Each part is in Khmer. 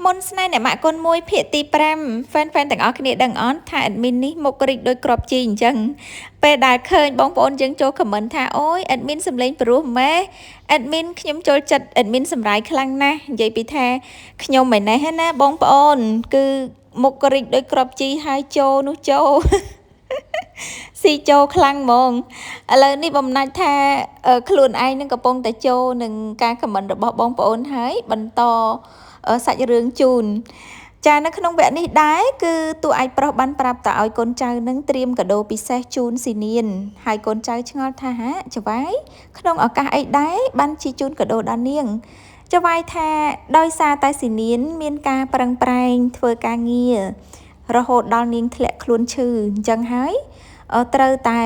ប៉ុនស្នេហ៍អ្នកម៉ាក់កូនមួយភាគទី5 fan ទាំងអស់គ្នាដឹងអត់ថា admin នេះមុខរិចដោយក្របជីអញ្ចឹងពេលដែលឃើញបងប្អូនយើងចូល comment ថាអូយ admin សំលេងព្រោះម៉ែ admin ខ្ញុំចូលចិត្ត admin សម្រាយខ្លាំងណាស់និយាយពីថាខ្ញុំមិនណេះណាបងប្អូនគឺមុខរិចដោយក្របជីហើយចូលនោះចូលស៊ីចូលខ្លាំងហ្មងឥឡូវនេះបំណាច់ថាខ្លួនឯងនឹងកំពុងតែចូលនឹងការ comment របស់បងប្អូនហើយបន្តសាច់រឿងជូនចានៅក្នុងវគ្គនេះដែរគឺតួឯកប្រុសបានប្រាប់តើឲ្យកូនចៅនឹងត្រៀមកាដូពិសេសជូនស៊ីនៀនហើយកូនចៅឆ្ងល់ថាហាចវាយក្នុងឱកាសអីដែរបានជាជូនកាដូដល់នាងចវាយថាដោយសារតែស៊ីនៀនមានការប្រឹងប្រែងធ្វើការងាររហូតដល់នាងធ្លាក់ខ្លួនឈឺអញ្ចឹងហើយត្រូវតែ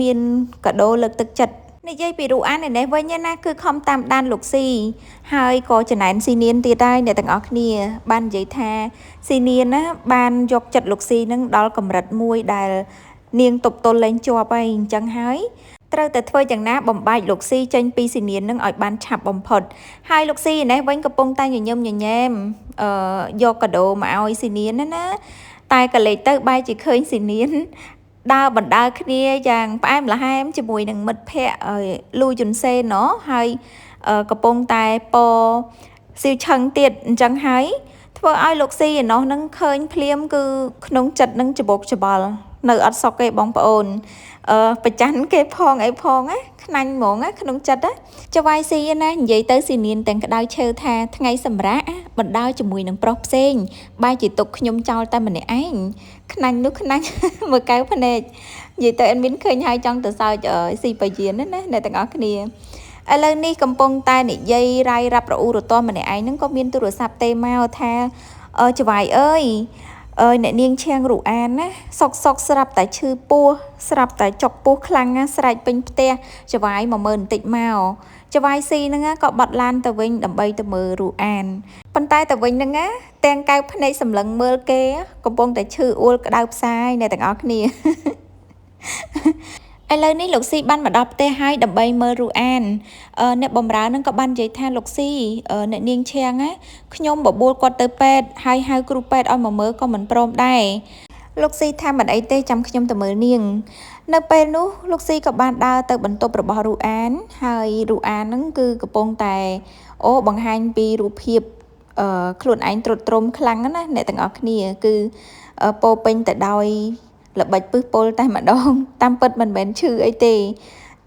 មានកាដូលើកទឹកចិត្តនិយាយពីរូអាននេះវិញណាគឺខំតាមដានលោកស៊ីហើយក៏ចំណែនស៊ីនៀនទៀតដែរអ្នកទាំងអស់គ្នាបាននិយាយថាស៊ីនៀនណាបានយកចិត្តលោកស៊ីនឹងដល់កម្រិតមួយដែលនាងទប់ទល់លែងជាប់ហើយអញ្ចឹងហើយត្រូវតែធ្វើយ៉ាងណាបំបែកលោកស៊ីចេញពីស៊ីនៀននឹងឲ្យបានឆាប់បំផុតហើយលោកស៊ីនេះវិញកំពុងតែញញឹមញញែមយកកាដូមកឲ្យស៊ីនៀនណាតែក៏លេចទៅបែរជាឃើញស៊ីនៀនដើរបណ្ដើរគ្នាយ៉ាងផ្អែមល្ហែមជាមួយនឹងមិត្តភ័ក្តិលូយុនសេណហើយកំពុងតែពស៊ីវឆឹងទៀតអញ្ចឹងហើយធ្វើឲ្យលោកស៊ីឯណោះនឹងឃើញភ្លាមគឺក្នុងចិត្តនឹងច្បោកច្បល់នៅអត់សុខទេបងប្អូនប្រច័ណ្ឌគេផងអីផងណាខ្នាញ់ហ្មងណាក្នុងចិត្តណាចវាយស៊ីណានិយាយទៅស៊ីនៀនទាំងក្តៅឈើថាថ្ងៃសម្រាប់បណ្ដើរជាមួយនឹងប្រុសផ្សេងបែរជាទុកខ្ញុំចោលតែម្នាក់ឯងខ្នាញ់នោះខ្នាញ់មើលកៅភ្នែកនិយាយទៅអត់មានឃើញហើយចង់ទៅសើចស៊ីបាយានណាអ្នកទាំងអស់គ្នាឥឡូវនេះកំពុងតែនិយាយរាយរាប់រអ៊ូរទាំម្នាក់ឯងហ្នឹងក៏មានទូរស័ព្ទទេមកថាចវាយអើយអ្នកនាងឈៀងរូអានណាសុកស្រាប់តែឈឺពោះស្រាប់តែចុកពោះខ្លាំងណាស្រែកពេញផ្ទះចវាយមកមើលបន្តិចមកចវាយស៊ីហ្នឹងក៏បាត់ឡានទៅវិញដើម្បីទៅមើលរូអានប៉ុន្តែទៅវិញហ្នឹងណាទាំងកៅភ្នែកសម្លឹងមើលគេកំពុងតែឈឺអួលក្តៅផ្សាយអ្នកទាំងអស់គ្នាឥឡូវនេះលោកស៊ីបានមកដល់ផ្ទះហើយដើម្បីមើលរូអានអ្នកបំរើនឹងក៏បាននិយាយថាលោកស៊ីអ្នកនាងឈៀងណាខ្ញុំបបួលគាត់ទៅពេទ្យហើយហៅគ្រូពេទ្យឲ្យមកមើលក៏មិនព្រមដែរលោកស៊ីថាមិនអីទេចាំខ្ញុំទៅមើលនាងនៅពេលនោះលោកស៊ីក៏បានដើរទៅបន្ទប់របស់រូអានហើយរូអានហ្នឹងគឺកំពុងតែបង្ហាញពីរូបភាពខ្លួនឯងត្រុតត្រោមខ្លាំងណាអ្នកទាំងអស់គ្នាគឺពោពេញទៅដោយល្បិចពឹសពុលតែម្ដងតាមពិតមិនមែនឈឺអីទេ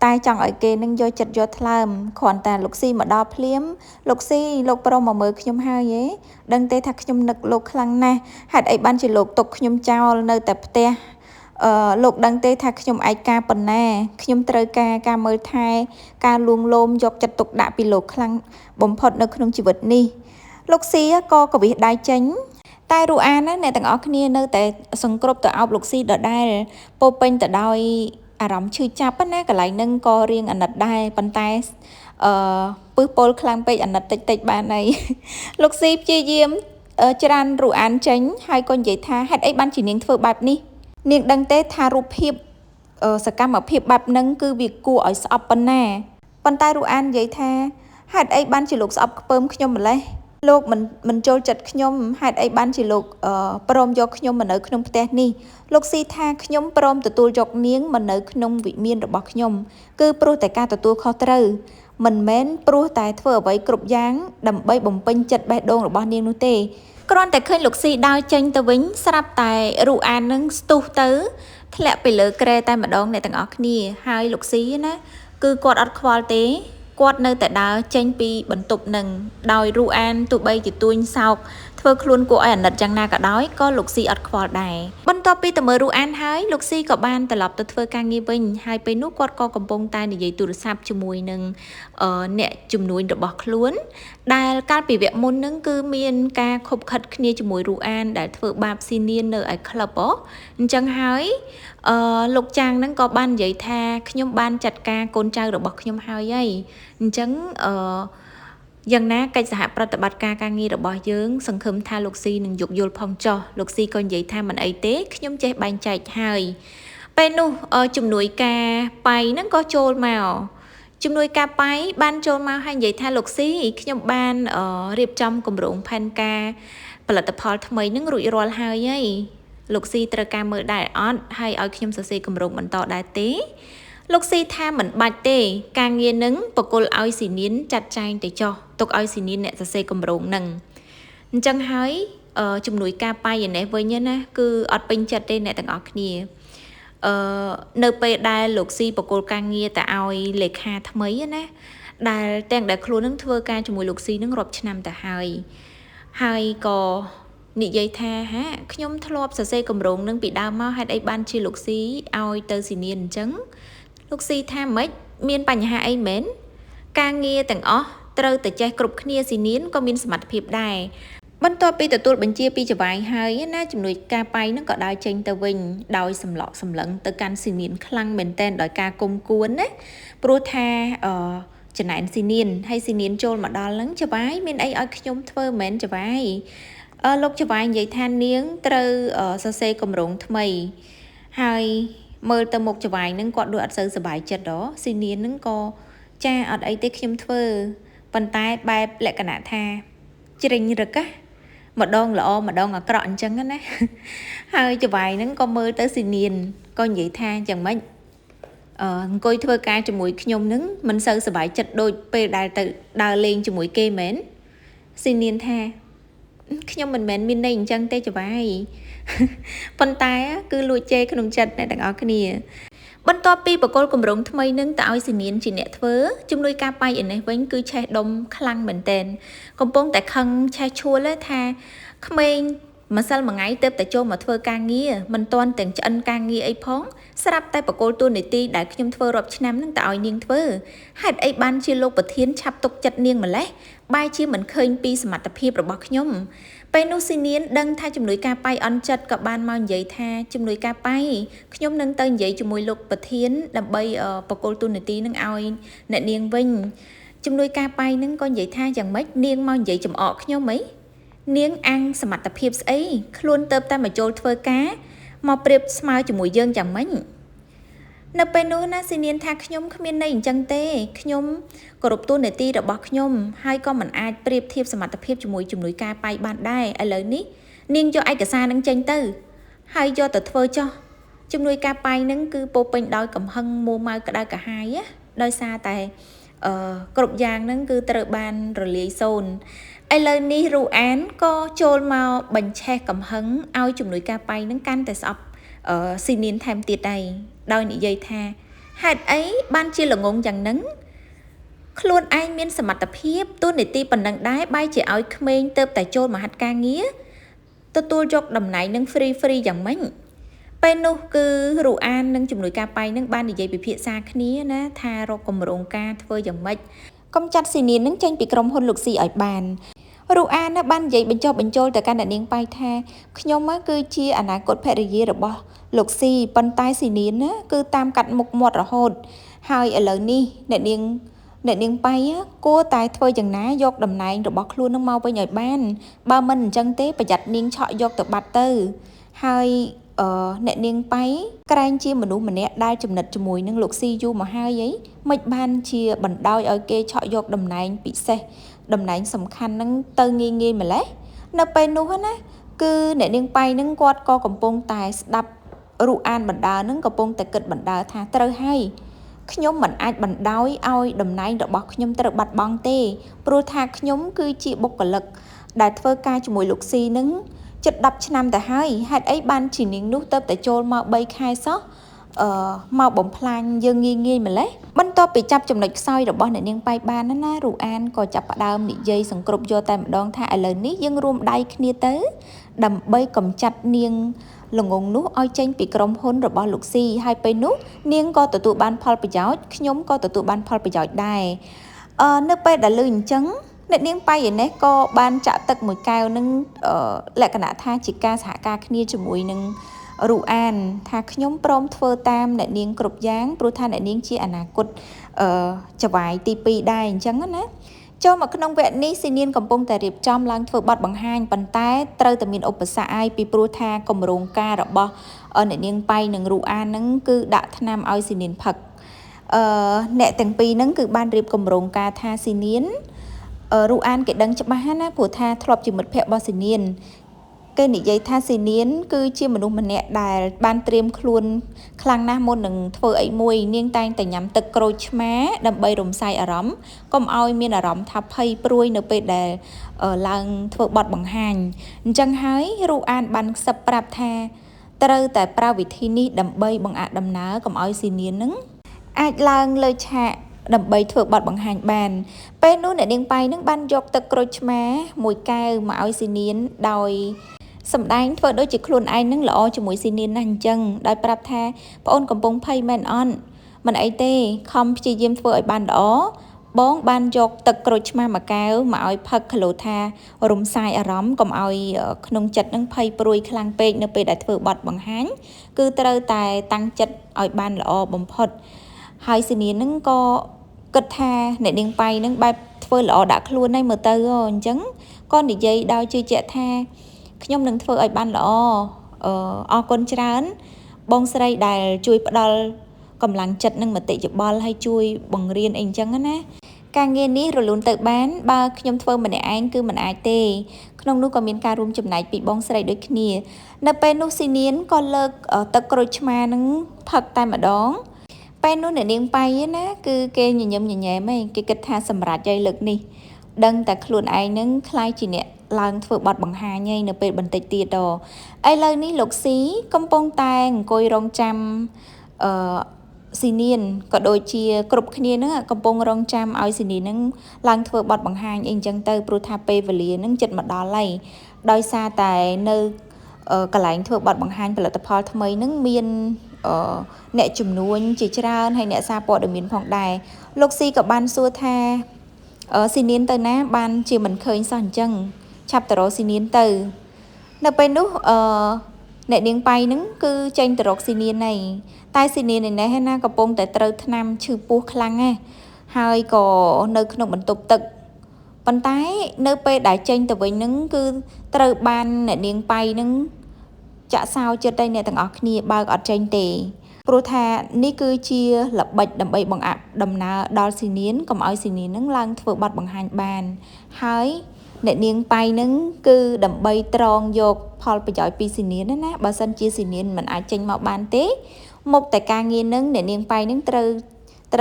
តែចង់ឲ្យគេនឹងយកចិត្តយកថ្លើមគ្រាន់តែលោកស៊ីមកដល់ភ្លាមលោកស៊ីលោកប្រុសមកមើលខ្ញុំហើយដឹងទេថាខ្ញុំនឹកលោកខ្លាំងណាស់ហេតុអីបានជាលោកទុកខ្ញុំចោលនៅតែផ្ទះលោកដឹងទេថាខ្ញុំឯកាប៉ុណ្ណាខ្ញុំត្រូវការមើលថែការលួងលោមយកចិត្តទុកដាក់ពីលោកខ្លាំងបំផុតនៅក្នុងជីវិតនេះលោកស៊ីក៏កវិសដៃចេញតែរូអានណាអ្នកទាំងអស់គ្នានៅតែសង្គ្រប់ទៅអោបលោកស៊ីដដែលពោពេញទៅដោយអារម្មណ៍ឈឺចាប់ណាកន្លែងហ្នឹងក៏រៀងអាណិតដែរប៉ុន្តែពឹសពុលខ្លាំងពេកអាណិតតិចបានហើយលោកស៊ីព្យាយាមច្រានរូអានចេញហើយក៏និយាយថាហេតុអីបានជានាងធ្វើបែបនេះនាងដឹងទេថារូបភាពសកម្មភាពបែបហ្នឹងគឺវាគួរឲ្យស្អប់ប៉ុណ្ណាប៉ុន្តែរូអាននិយាយថាហេតុអីបានជាលោកស្អប់ខ្ពើមខ្ញុំម្លេះលោកមិនចូលចិត្តខ្ញុំហេតុអីបានជាលោកព្រមយកខ្ញុំមកនៅក្នុងផ្ទះនេះលោកស៊ីថាខ្ញុំព្រមទទួលយកនាងមកនៅក្នុងវិមានរបស់ខ្ញុំគឺព្រោះតែការទទួលខុសត្រូវមិនមែនព្រោះតែធ្វើអ្វីគ្រប់យ៉ាងដើម្បីបំពេញចិត្តបេះដូងរបស់នាងនោះទេគ្រាន់តែឃើញលោកស៊ីដើរចេញទៅវិញស្រាប់តែរូអាននឹងស្ទុះទៅធ្លាក់ទៅលើគ្រែតែម្ដងអ្នកទាំងអស់គ្នាហើយលោកស៊ីណាគឺគាត់អត់ខ្វល់ទេគាត់នៅតែដើរចេញពីបន្ទប់នឹងដោយរូអានទោះបីជាទួញសោកធ្វើខ្លួនគួរឲ្យអាណិតយ៉ាងណាក៏ដោយក៏លោកស៊ីអត់ខ្វល់ដែរបន្ទាប់ពីទៅមើលរូអានហើយលោកស៊ីក៏បានត្រឡប់ទៅធ្វើការងារវិញហើយពេលនោះគាត់ក៏កំពុងតែនិយាយទូរស័ព្ទជាមួយនឹងអ្នកជំនួញរបស់ខ្លួនដែលកាលពីវគ្គមុនហ្នឹងគឺមានការខົບខិតគ្នាជាមួយរូអានដែលធ្វើបាបស៊ីនៀននៅឯក្លឹបអញ្ចឹងហើយលោកចាងហ្នឹងក៏បាននិយាយថាខ្ញុំបានចាត់ការកូនចៅរបស់ខ្ញុំហើយអញ្ចឹងយ៉ាងណាកិច្ចសហប្រតិបត្តិការការងាររបស់យើងសង្ឃឹមថាលោកស៊ីនឹងយោគយល់ផងចុះលោកស៊ីក៏និយាយថាមិនអីទេខ្ញុំចេះបែងចែកហើយពេលនោះជំនួយការប៉ៃហ្នឹងក៏ចូលមក ជំនួយការប៉ៃបានចូលមកហើយនិយាយថាលោកស៊ីខ្ញុំបានរៀបចំគម្រោងផែនការផលិតផលថ្មីនឹងរួចរាល់ហើយលោកស៊ីត្រូវការមើលដែរអត់ហើយឲ្យខ្ញុំសរសេរគម្រោងបន្តដែរទេលោកស៊ីថាមិនបាច់ទេការងារនឹងបកគលឲ្យស៊ីនីនចាត់ចែងទៅចុះទុកឲ្យស៊ីនីនអ្នកសរសេរគម្រោងនឹងអញ្ចឹងហើយជំនួយការប៉ៃឯនេះវិញណាគឺអត់ពេញចិត្តទេអ្នកទាំងអស់គ្នានៅពេលដែលលោកស៊ីបកគលការងារទៅឲ្យលេខាថ្មីណាដែលទាំងដែលខ្លួននឹងធ្វើការជាមួយលោកស៊ីនឹងរាប់ឆ្នាំទៅហើយក៏និយាយថាហាខ្ញុំធ្លាប់សរសេរគម្រោងនឹងពីដើមមកហេតុអីបានជាលោកស៊ីឲ្យទៅស៊ីនីនអញ្ចឹងលោកស៊ីថាម៉េចមានបញ្ហាអីមែនការងារទាំងអស់ត្រូវតែចេះគ្រប់គ្នាស៊ីនីនក៏មានសមត្ថភាពដែរបន្ទាប់ពីទទួលបញ្ជាពីចវាយហើយណាជំនួយការប៉ៃនឹងក៏ដើរចេញទៅវិញដោយសម្លក់សម្លឹងទៅកាន់ស៊ីនីនខ្លាំងមែនតែនដោយការគុំគួនណាព្រោះថាចំណែនស៊ីនីនហើយស៊ីនីនចូលមកដល់ហ្នឹងចវាយមានអីឲ្យខ្ញុំធ្វើមែនចវាយលោកចវាយនិយាយថានាងត្រូវសរសេរគម្រោងថ្មីហើយមើលទៅមុខចវាយហ្នឹងគាត់ដូចអត់សូវសប្បាយចិត្តដល់ស៊ីនីនហ្នឹងក៏ចាអត់អីទេខ្ញុំធ្វើប៉ុន្តែបែបលក្ខណៈថាជ្រិញរឹកម្ដងល្អម្ដងអាក្រក់អញ្ចឹងណាហើយចវាយហ្នឹងក៏មើលទៅស៊ីនីនក៏និយាយថាយ៉ាងម៉េចអង្គុយធ្វើការជាមួយខ្ញុំនឹងមិនសូវសប្បាយចិត្តដូចពេលដែលទៅដើរលេងជាមួយគេមែនស៊ីនីនថាខ្ញុំមិនមែនមានន័យអញ្ចឹងទេចវាយប៉ុន្តែគឺលួចជេរក្នុងចិត្តអ្នកទាំងអស់គ្នាបន្ទាប់ពីបកគលគម្រោងថ្មីនឹងទៅឲ្យស៊ីនីនជាអ្នកធ្វើជំនួយការប៉ៃឯនេះវិញគឺឆេះដុំខ្លាំងមែនតែនកំពុងតែខឹងឆេះឈួលថាក្មេងម្សិលមួយថ្ងៃទៅតែចូលមកធ្វើការងារមិនទាន់ទាំងឆ្អិនការងារអីផងស្រាប់តែបកគលតួនាទីដែលខ្ញុំធ្វើរាប់ឆ្នាំនឹងទៅឲ្យនាងធ្វើហេតុអីបានជាលោកប្រធានឆាប់ទុកចិត្តនាងម្លេះបែរជាមិនឃើញពីសមត្ថភាពរបស់ខ្ញុំពេលនោះស៊ីនីនដឹងថាជំនួយការប៉ៃអន់ចិត្តក៏បានមកនិយាយថាជំនួយការប៉ៃខ្ញុំនឹងទៅនិយាយជាមួយលោកប្រធានដើម្បីបកគលតួនាទីនឹងឲ្យអ្នកនាងវិញជំនួយការប៉ៃនឹងក៏និយាយថាយ៉ាងម៉េចនាងមកនិយាយចំអកខ្ញុំអីនាងអាំងសមត្ថភាពស្អីខ្លួនទៅតែមកចូលធ្វើការមកប្រៀបស្មើជាមួយយើងយ៉ាងម៉េចនៅពេលនោះណាស៊ីនីនថាខ្ញុំគ្មានន័យអញ្ចឹងទេខ្ញុំគោរពតួនាទីរបស់ខ្ញុំហើយក៏មិនអាចប្រៀបធៀបសមត្ថភាពជាមួយជំនួយការប៉ៃបានដែរឥឡូវនេះនាងយកឯកសារនឹងចេញទៅហើយយកទៅធ្វើចោះជំនួយការប៉ៃនឹងគឺពោពេញដោយកំហឹងមួម៉ៅក្តៅក្រហាយដោយសារតែគ្រប់យ៉ាងនឹងគឺត្រូវបានរលាយសូន្យឥឡូវនេះរូអានក៏ចូលមកបញ្ឆេះកំហឹងឲ្យជំនួយការប៉ៃនឹងកាន់តែស្អប់ស៊ីនីនថែមទៀតដែរដោយនិយាយថាហេតុអីបានជាល្ងងយ៉ាងហ្នឹងខ្លួនឯងមានសមត្ថភាពទូនីតិប៉ុណ្ណឹងដែរបែរជាឲ្យក្មេងទៅតែចូលមហាត់ការងារទទួលយកតំណែងនឹង free យ៉ាងម៉េចពេលនោះគឺរូអាននិងជំនួយការប៉ៃនឹងបាននិយាយពិភាក្សាគ្នាណាថារកគម្រោងការធ្វើយ៉ាងម៉េចកុំចាត់ស៊ីនីននឹងចេញពីក្រុមហ៊ុនលោកស៊ីឲ្យបានរូអានបាននិយាយបញ្ចុះបញ្ចូលទៅកាន់អ្នកនាងប៉ៃថាខ្ញុំគឺជាអនាគតភរិយារបស់លោកស៊ីប៉ុន្តែស៊ីនីនណាគឺតាមកាត់មុខមាត់រហូតហើយឥឡូវនេះអ្នកនាងប៉ៃគួរតែធ្វើយ៉ាងណាយកតំណែងរបស់ខ្លួននឹងមកវិញឲ្យបានបើមិនអញ្ចឹងទេប្រយ័ត្ននាងឆក់យកទៅបាត់ទៅហើយអ្នកនាងប៉ៃក្រែងជាមនុស្សម្នាក់ដែលចំណិតជាមួយនឹងលោកស៊ីយូរមកហើយមិនបានជាបណ្ដោយឲ្យគេឆក់យកតំណែងពិសេសតំណែងសំខាន់ហ្នឹងទៅងាយម្លេះនៅពេលនោះណាគឺអ្នកនាងប៉ៃហ្នឹងគាត់ក៏កំពុងតែស្ដាប់រូអានបណ្ដើហ្នឹងកំពុងតែគិតបណ្ដើថាត្រូវហើយខ្ញុំមិនអាចបណ្ដោយឲ្យតំណែងរបស់ខ្ញុំត្រូវបាត់បង់ទេព្រោះថាខ្ញុំគឺជាបុគ្គលិកដែលធ្វើការជាមួយលោកស៊ីហ្នឹងជិត10ឆ្នាំទៅហើយហេតុអីបានជានាងនោះទៅតែចូលមក3ខែសោះមកបំផ្លាញយើងងាយម្លេះបន្ទាប់ពីចាប់ចំណុចខ្សោយរបស់អ្នកនាងប៉ៃបានណារូអានក៏ចាប់ផ្ដើមនិយាយសង្គ្រប់យកតែម្ដងថាឥឡូវនេះយើងរួមដៃគ្នាទៅដើម្បីកម្ចាត់នាងល្ងងនោះឲ្យចេញពីក្រុមហ៊ុនរបស់លោកស៊ីហើយពេលនោះនាងក៏ទទួលបានផលប្រយោជន៍ខ្ញុំក៏ទទួលបានផលប្រយោជន៍ដែរនៅពេលដែលឮអញ្ចឹងអ្នកនាងប៉ៃឯនេះក៏បានចាក់ទឹកមួយកែវនឹងលក្ខណៈថាជាការសហការគ្នាជាមួយនឹងរូអានថាខ្ញុំព្រមធ្វើតាមអ្នកនាងគ្រប់យ៉ាងព្រោះថាអ្នកនាងជាអនាគតចវាយទី2ដែរអញ្ចឹងណាចូលមកក្នុងវគ្គនេះស៊ីនីនកំពុងតែរៀបចំឡើងធ្វើបទបង្ហាញប៉ុន្តែត្រូវតែមានឧបសគ្គហើយពីព្រោះថាគម្រោងការរបស់អ្នកនាងប៉ៃនិងរូអានហ្នឹងគឺដាក់ថ្នាំឲ្យស៊ីនីនផឹក អ្នកទាំងពីរហ្នឹងគឺបានរៀបគម្រោងការថាស៊ីនៀនរូអានគេដឹងច្បាស់ណាព្រោះថាធ្លាប់ជាមិត្តភក្តិរបស់ស៊ីនៀនគេនិយាយថាស៊ីនៀនគឺជាមនុស្សម្នាក់ដែលបានត្រៀមខ្លួនខ្លាំងណាស់មុននឹងធ្វើអីមួយនាងតែងតែញ៉ាំទឹកក្រូចឆ្មាដើម្បីរំសាយអារម្មណ៍កុំឲ្យមានអារម្មណ៍ថាភ័យព្រួយនៅពេលដែលឡើងធ្វើបទបង្ហាញអញ្ចឹងហើយរូអានបានខ្សឹបប្រាប់ថាត្រូវតែប្រើវិធីនេះដើម្បីបង្អាក់ដំណើរកុំឲ្យស៊ីនៀននឹងអាចឡើងលើឆាកដើម្បីធ្វើបទបង្ហាញបានពេលនោះអ្នកនាងប៉ៃនឹងបានយកទឹកក្រូចឆ្មាមួយកែវមកឲ្យស៊ីនៀនដោយសម្ដែងធ្វើដូចជាខ្លួនឯងនឹងល្អជាមួយស៊ីនៀនណាស់អញ្ចឹងដោយប្រាប់ថាប្អូនកំពុងភ័យមែនអត់មិនអីទេខំព្យាយាមធ្វើឲ្យបានល្អបងបានយកទឹកក្រូចឆ្មាមួយកែវមកឲ្យផឹកគីឡូថារំសាយអារម្មណ៍កុំឲ្យក្នុងចិត្តនឹងភ័យព្រួយខ្លាំងពេកនៅពេលដែលធ្វើបទបង្ហាញគឺត្រូវតែតាំងចិត្តឲ្យបានល្អបំផុតហើយស៊ីនៀននឹងក៏គិតថាអ្នកនាងប៉ៃនឹងបែបធ្វើល្អដាក់ខ្លួនហើយមើលទៅអញ្ចឹងក៏និយាយដោយជឿជាក់ថាខ្ញុំនឹងធ្វើឲ្យបានល្អអរគុណច្រើនបងស្រីដែលជួយផ្ដល់កម្លាំងចិត្តនិងមតិយោបល់ឲ្យជួយបង្រៀនអីអញ្ចឹងណាការងារនេះរលូនទៅបានបើខ្ញុំធ្វើម្នាក់ឯងគឺមិនអាចទេក្នុងនោះក៏មានការរួមចំណែកពីបងស្រីដូចគ្នានៅពេលនោះស៊ីនៀនក៏លើកទឹកក្រូចឆ្មានឹងផឹកតែម្ដងពេលនោះអ្នកនាងប៉ៃណាគឺគេញញឹមញញែមឯងគេគិតថាសម្រាប់យាយលើកនេះដឹងតែខ្លួនឯងនឹងខ្លាយជាអ្នកឡើងធ្វើបទបង្ហាញឯងនៅពេលបន្តិចទៀតឥឡូវនេះលោកស៊ីកំពុងតែអង្គុយរងចាំស៊ីនៀនក៏ដូចជាគ្រប់គ្នានឹងកំពុងរងចាំឲ្យស៊ីនៀននឹងឡើងធ្វើបទបង្ហាញអីអញ្ចឹងទៅព្រោះថាពេលវេលានឹងចិត្តមកដល់ហើយដោយសារតែនៅកន្លែងធ្វើបទបង្ហាញផលិតផលថ្មីនឹងមានអ្នកជំនួញជាច្រើនហើយអ្នកសារព័ត៌មានផងដែរលោកស៊ីក៏បានសួរថាស៊ីនៀនទៅណាបានជាមិនឃើញសោះអញ្ចឹងឆាប់ទៅរកស៊ីនៀនទៅនៅពេលនោះអ្នកនាងប៉ៃនឹងគឺចេញទៅរកស៊ីនៀនហើយតែស៊ីនៀននេះណាកំពុងតែត្រូវថ្នាំឈឺពោះខ្លាំងណាស់ហើយក៏នៅក្នុងបន្ទប់ទឹកប៉ុន្តែនៅពេលដែលចេញទៅវិញនឹងគឺត្រូវបានអ្នកនាងប៉ៃនឹងចាក់សោចិត្តឲ្យអ្នកទាំងអស់គ្នាបើកអត់ចេញទេព្រោះថានេះគឺជាល្បិចដើម្បីបង្អាក់ដំណើរដល់ស៊ីនៀនកុំឲ្យស៊ីនៀននឹងឡើងធ្វើបទបង្ហាញបានហើយអ្នកនាងប៉ៃនឹងគឺដើម្បីត្រងយកផលប្រយោជន៍ពីស៊ីនៀនណាបើសិនជាស៊ីនៀនមិនអាចចេញមកបានទេមុខតែការងារនឹងអ្នកនាងប៉ៃនឹងត្រូ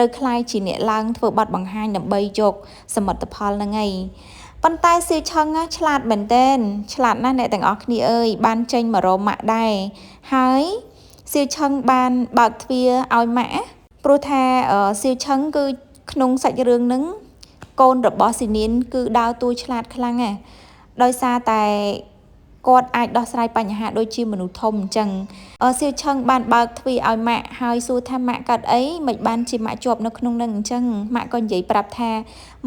វខ្លាយជាអ្នកឡើងធ្វើបទបង្ហាញដើម្បីយកសមិទ្ធផលហ្នឹងឯងប៉ុន្តែសៀវឆឹងឆ្លាតមែនទែនឆ្លាតណាស់អ្នកទាំងអស់គ្នាអើយបានចេញមករកម៉ាក់ដែរហើយសៀវឆឹងបានបើកទ្វារឲ្យម៉ាក់ព្រោះថាសៀវឆឹងគឺក្នុងសាច់រឿងហ្នឹងកូនរបស់ស៊ីនៀនគឺដើរតួឆ្លាតខ្លាំងណាស់ដោយសារតែគាត់អាចដោះស្រាយបញ្ហាដូចជាមនុស្សធំអញ្ចឹងសៀវឆឹងបានបើកទ្វារឲ្យម៉ាក់ហើយសួរថាម៉ាក់កាត់អីមិនបានជាម៉ាក់ជាប់នៅក្នុងនឹងអញ្ចឹងម៉ាក់ក៏និយាយប្រាប់ថា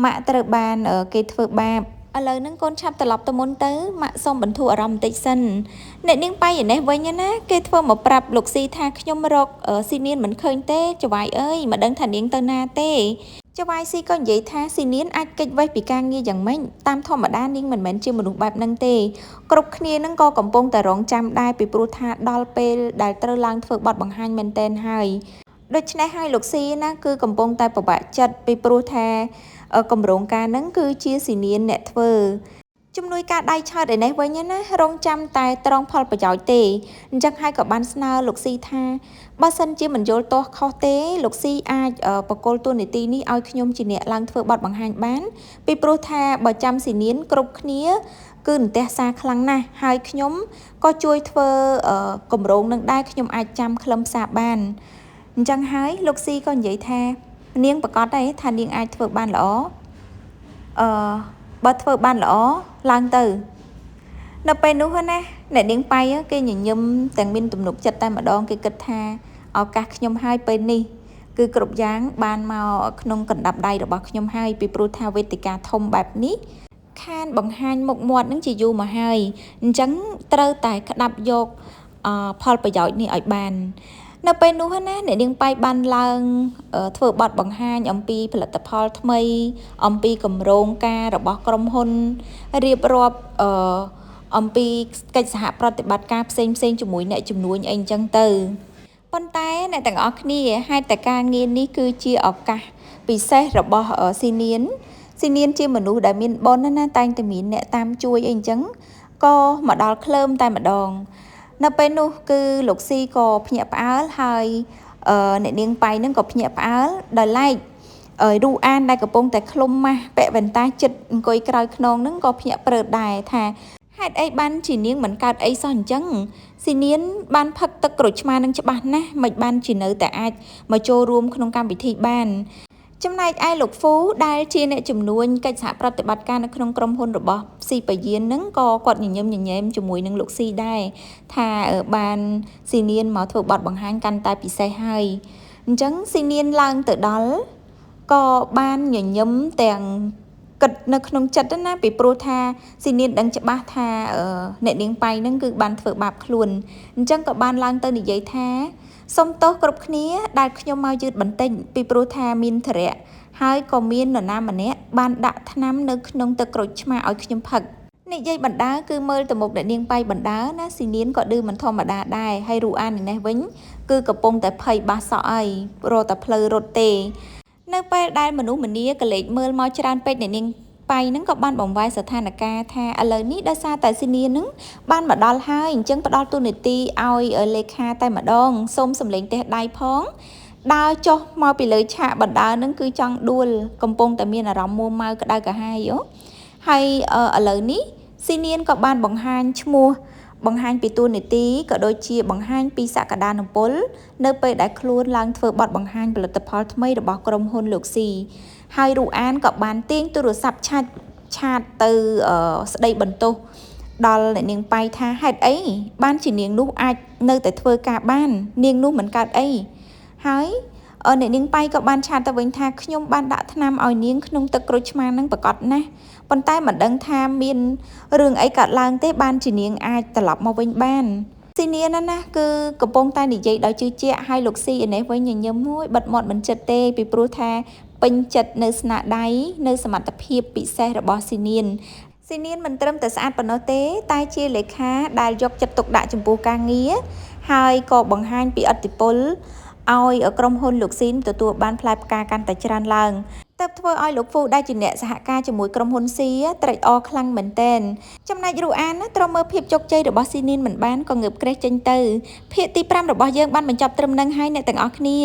ម៉ាក់ត្រូវបានគេធ្វើបាបឥឡូវហ្នឹងកូនឆាប់ត្រឡប់ទៅមុនទៅម៉ាក់សុំបន្ធូរអារម្មណ៍បន្តិចសិនអ្នកនាងប៉ៃឯនេះវិញណាគេធ្វើមកប្រាប់លោកស៊ីថាខ្ញុំរកស៊ីនៀនមិនឃើញទេចៅហ្វាយអើយមិនដឹងថានាងទៅណាទេចៅហ្វាយស៊ីក៏និយាយថាស៊ីនៀនអាចគេចវេះពីការងារយ៉ាងម៉េចតាមធម្មតានាងមិនមែនជាមនុស្សបែបហ្នឹងទេគ្រប់គ្នានឹងក៏កំពុងតែរងចាំដែរពីព្រោះថាដល់ពេលដែលត្រូវឡើងធ្វើបទបង្ហាញមែនតែនហើយដូច្នេះហើយលោកស៊ីណាគឺកំពុងតែពិបាកចិត្តពីព្រោះថាកម្រោងការហ្នឹងគឺជាស៊ីនៀនអ្នកធ្វើជំនួយការដៃឆើតឯនេះវិញណារងចាំតែត្រង់ផលប្រយោជន៍ទេអញ្ចឹងហើយក៏បានស្នើលោកស៊ីថាបើសិនជាមិនយល់ទាស់ខុសទេលោកស៊ីអាចបកគលតួនាទីនេះឲ្យខ្ញុំជាអ្នកឡើងធ្វើបទបង្ហាញបានពីព្រោះថាបើចាំស៊ីនៀនគ្រប់គ្នាគឺនទះសារខ្លាំងណាស់ហើយខ្ញុំក៏ជួយធ្វើកម្រោងនឹងដែរខ្ញុំអាចចាំខ្លឹមសារបានអញ្ចឹងហើយលោកស៊ីក៏និយាយថានាងប្រកាសដែរថានាងអាចធ្វើបានល្អបើធ្វើបានល្អឡើងទៅនៅពេលនោះណាអ្នកនាងប៉ៃគេញញឹមទាំងមានទំនុកចិត្តតែម្ដងគេគិតថាឱកាសខ្ញុំហើយពេលនេះគឺគ្រប់យ៉ាងបានមកក្នុងកណ្ដាប់ដៃរបស់ខ្ញុំហើយពីព្រោះថាវេទិកាធំបែបនេះខានបង្ហាញមុខមាត់នឹងជាយូរមកហើយអញ្ចឹងត្រូវតែក្តាប់យកផលប្រយោជន៍នេះឲ្យបាននៅពេលនោះណាអ្នកនាងប៉ៃបានឡើងធ្វើបទបង្ហាញអំពីផលិតផលថ្មីអំពីគម្រោងការរបស់ក្រុមហ៊ុនរៀបរាប់អំពីកិច្ចសហប្រតិបត្តិការផ្សេងជាមួយអ្នកជំនួញអីអញ្ចឹងទៅ ប៉ុន្តែអ្នកទាំងអស់គ្នាហេតុតែការងារនេះគឺជាឱកាសពិសេសរបស់ស៊ីនៀនជាមនុស្សដែលមានបុណ្យណាតែងតែមានអ្នកតាមជួយអីអញ្ចឹងក៏មកដល់ក្លើមតែម្ដងនៅពេលនោះគឺលោកស៊ីក៏ភ្ញាក់ផ្អើលហើយអ្នកនាងប៉ៃហ្នឹងក៏ភ្ញាក់ផ្អើលដោយឡែករូអានដែលកំពុងតែឃ្លុំម៉ាស់ពាក់វ៉ែនតាចិត្តអង្គុយក្រោយខ្នងហ្នឹងក៏ភ្ញាក់ព្រឺតដែរថាហេតុអីបានជានាងមិនកើតអីសោះអញ្ចឹងស៊ីនៀនបានផឹកទឹកក្រូចឆ្មានឹងច្បាស់ណាស់មិនបានជានៅតែអាចមកចូលរួមក្នុងកម្មវិធីបានចំណែកឯលោកហ្វូដែលជាអ្នកជំនួញកិច្ចសហប្រតិបត្តិការនៅក្នុងក្រុមហ៊ុនរបស់ស៊ីប៉ាយានហ្នឹងក៏គាត់ញញឹមញញែមជាមួយនឹងលោកស៊ីដែរថាបានស៊ីនៀនមកធ្វើបទបង្ហាញកាន់តែពិសេសហើយអញ្ចឹងស៊ីនៀនឡើងទៅដល់ក៏បានញញឹមទាំងគិតនៅក្នុងចិត្តណាពីព្រោះថាស៊ីនៀនដឹងច្បាស់ថាអ្នកនាងប៉ៃហ្នឹងគឺបានធ្វើបាបខ្លួនអញ្ចឹងក៏បានឡើងទៅនិយាយថាសុំទោសគ្រប់គ្នាដែលខ្ញុំមកយឺតបន្តិចពីព្រោះថាមានធរៈហើយក៏មាននរណាម្នាក់បានដាក់ថ្នាំនៅក្នុងទឹកក្រូចឆ្មាឲ្យខ្ញុំផឹកនិយាយបណ្ដាគឺមើលទៅមុខអ្នកនាងប៉ៃបណ្ដាណាស៊ីនៀនក៏ឌឺមិនធម្មតាដែរហើយរូអាននេះវិញគឺកំពុងតែភ័យបាសសក់អីរត់តែផ្លូវរត់ទេនៅពេលដែលមនុស្សម្នាកលេចមើលមកច្រើនពេកអ្នកនាងប៉ៃហ្នឹងក៏បានបំវាយស្ថានភាពថាឥឡូវនេះដោយសារតែស៊ីនៀនហ្នឹងបានមកដល់ហើយអញ្ចឹងផ្ដល់ទូនាទីឲ្យលេខាតែម្ដងសូមសម្លេងទេសដៃផងដើរចុះមកពីលើឆាកបណ្ដើហ្នឹងគឺចង់ដួលកំពុងតែមានអារម្មណ៍មួម៉ៅក្តៅក្រហាយហើយឥឡូវនេះស៊ីនៀនក៏បានបង្ហាញឈ្មោះបង្ហាញពីតួនាទីក៏ដូចជាបង្ហាញពីសក្តានុពលនៅពេលដែលខ្លួនឡើងធ្វើបទបង្ហាញផលិតផលថ្មីរបស់ក្រុមហ៊ុនលោកស៊ីហើយរូអានក៏បានទាញទូរស័ព្ទឆាតទៅស្ដីបន្ទោសដល់អ្នកនាងប៉ៃថាហេតុអីបានជានាងនោះអាចនៅតែធ្វើការបាននាងនោះមិនកើតអីហើយអ្នកនាងប៉ៃក៏បានឆាតទៅវិញថាខ្ញុំបានដាក់ថ្នាំឲ្យនាងក្នុងទឹកក្រូចឆ្មានឹងប្រកាសណាស់ប៉ុន្តែមិនដឹងថាមានរឿងអីកើតឡើងទេបានជានាងអាចត្រឡប់មកវិញបានស៊ីនៀនណាគឺកំពុងតែនិយាយដោយជឿជាក់ហើយលោកស៊ីឯនេះវិញញញឹមមួយបិទមាត់មិនចិត្តទេពីព្រោះថាពេញចិត្តនៅស្នាដៃនៅសមត្ថភាពពិសេសរបស់ស៊ីនៀនមិនត្រឹមតែស្អាតប៉ុណ្ណោះទេតែជាលេខាដែលយកចិត្តទុកដាក់ចំពោះការងារហើយក៏បង្ហាញពីឥទ្ធិពលឲ្យក្រុមហ៊ុនលោកស៊ីនទទួលបានផ្លែផ្កាកាន់តែច្រើនឡើងទើបធ្វើឲ្យលោកហ្វូដែលជាអ្នកសហការជាមួយក្រុមហ៊ុនស៊ីត្រេកអរខ្លាំងមែនទែនចំណែករូអានទ្រាំមើលភាពជោគជ័យរបស់ស៊ីនៀនមិនបានក៏ងើបក្រេះចេញទៅភាគទី5របស់យើងបានបញ្ចប់ត្រឹមនឹងហើយអ្នកទាំងអស់គ្នា